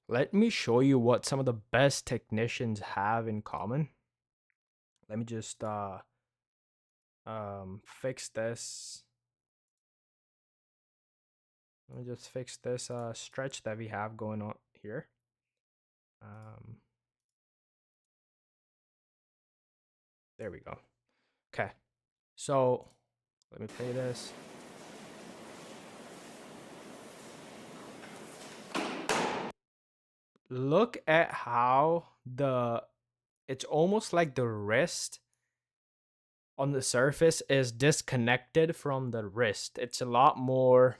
Let me show you what some of the best technicians have in common. Let me just fix this. Let me just fix this stretch that we have going on here. Um, there we go. Okay, so let me play this. Look at how it's almost like the wrist on the surface is disconnected from the wrist. It's a lot more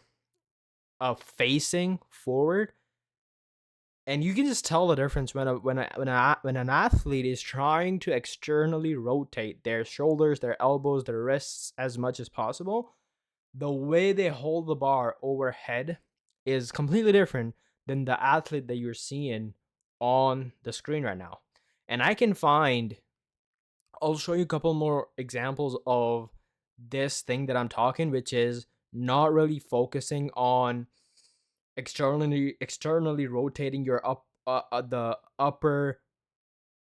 facing forward, and you can just tell the difference when an athlete is trying to externally rotate their shoulders, their elbows, their wrists as much as possible. The way they hold the bar overhead is completely different than the athlete that you're seeing on the screen right now. And I'll show you a couple more examples of this thing that I'm talking, which is not really focusing on externally rotating your the upper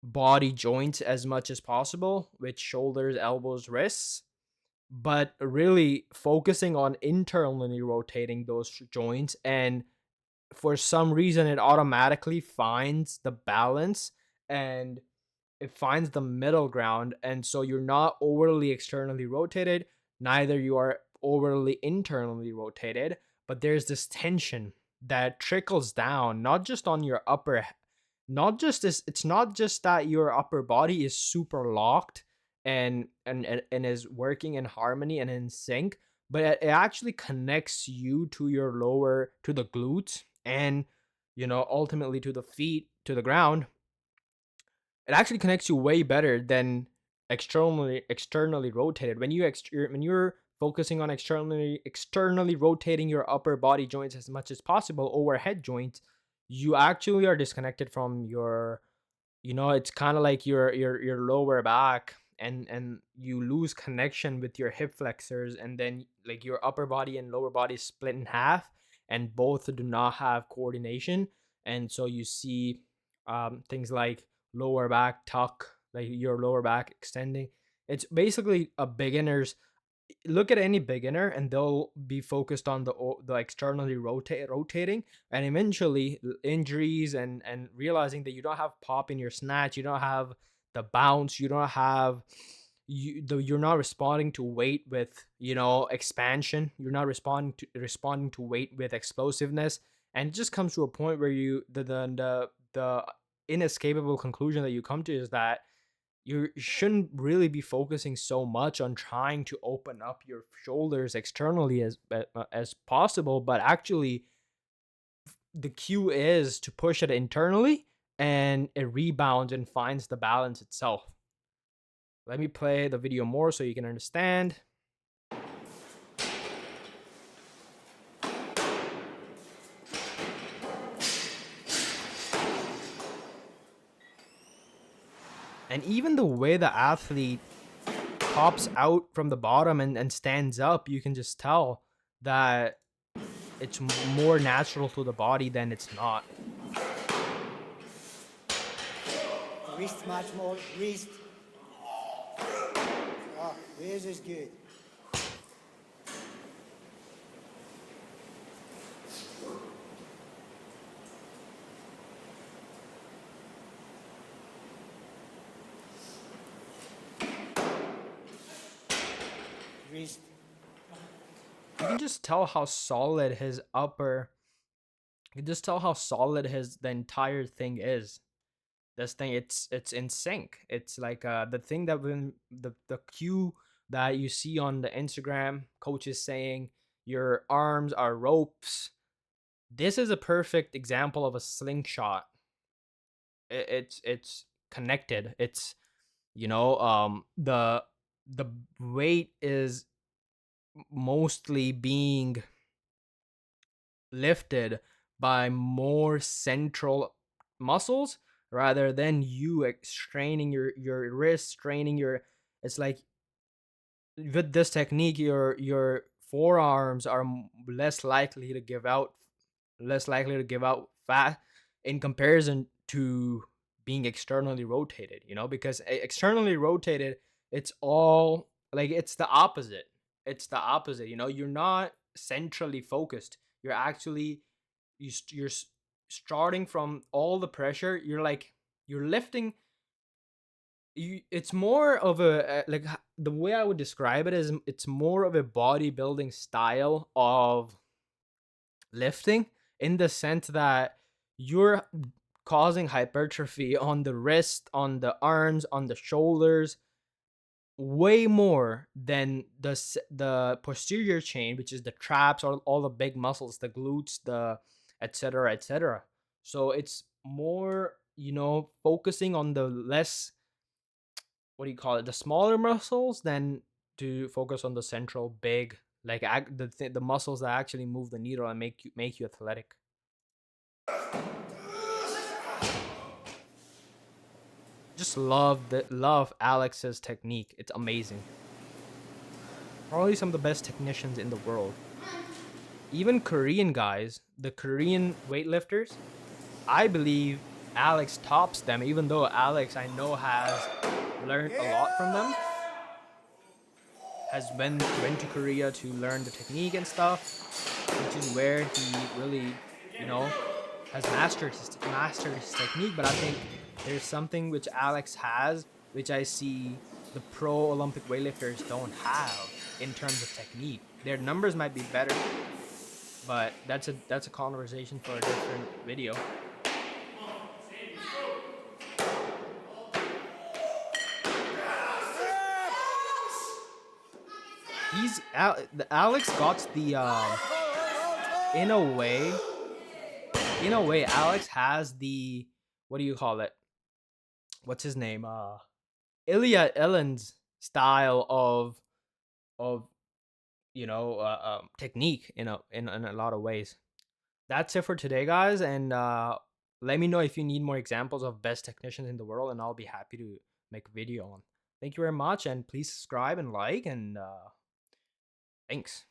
body joints as much as possible with shoulders, elbows, wrists, but really focusing on internally rotating those joints. And for some reason it automatically finds the balance, and it finds the middle ground, and so you're not overly externally rotated, neither you are overly internally rotated, but there's this tension that trickles down, not just on your upper, not just this, it's not just that your upper body is super locked and is working in harmony and in sync, but it actually connects you to your lower, to the glutes, and ultimately to the feet, to the ground. It actually connects you way better than externally rotated. When you're focusing on externally rotating your upper body joints as much as possible, overhead joints, you actually are disconnected from your, it's kind of like your lower back, and you lose connection with your hip flexors, and then like your upper body and lower body split in half, and both do not have coordination. And so you see things like lower back tuck, like your lower back extending. It's basically a beginner's, look at any beginner and they'll be focused on the externally rotating, and eventually injuries and realizing that you don't have pop in your snatch, you don't have the bounce, you don't have you're not responding to weight with expansion, you're not responding to weight with explosiveness. And it just comes to a point where you the inescapable conclusion that you come to is that you shouldn't really be focusing so much on trying to open up your shoulders externally as possible, but actually the cue is to push it internally, and it rebounds and finds the balance itself. Let me play the video more so you can understand. And even the way the athlete pops out from the bottom and stands up, you can just tell that it's more natural to the body than it's not. Wrist much more, wrist. Oh, this is good. Wrist. You can just tell how solid his upper, you can just tell how solid the entire thing is. This thing, it's in sync. It's like the thing that when the cue that you see on the Instagram coaches saying your arms are ropes, this is a perfect example of a slingshot. It's connected. It's the weight is mostly being lifted by more central muscles rather than you straining your wrist, straining your, it's like with this technique your forearms are less likely to give out fat, in comparison to being externally rotated, because externally rotated, it's all like it's the opposite. It's the opposite. You're not centrally focused. You're actually you're starting from all the pressure. You're lifting. It's more of the way I would describe it is it's more of a bodybuilding style of lifting, in the sense that you're causing hypertrophy on the wrist, on the arms, on the shoulders, way more than the posterior chain, which is the traps, all the big muscles, the glutes, the etc. etc. So it's more, focusing on the less, what do you call it, the smaller muscles, than to focus on the central big, like the muscles that actually move the needle and make you athletic. Just love Alex's technique. It's amazing. Probably some of the best technicians in the world. Even Korean guys, the Korean weightlifters, I believe Alex tops them, even though Alex, I know, has learned a lot from them, has went to Korea to learn the technique and stuff, which is where he really, you know, has mastered his technique. But I think there's something which Alex has, which I see the pro Olympic weightlifters don't have in terms of technique. Their numbers might be better, but that's a conversation for a different video. The Alex got the in a way Alex has the, what do you call it? What's his name? Ilya Ellen's style of technique in a lot of ways. That's it for today, guys, and let me know if you need more examples of best technicians in the world, and I'll be happy to make a video on. Thank you very much, and please subscribe and like, and thanks.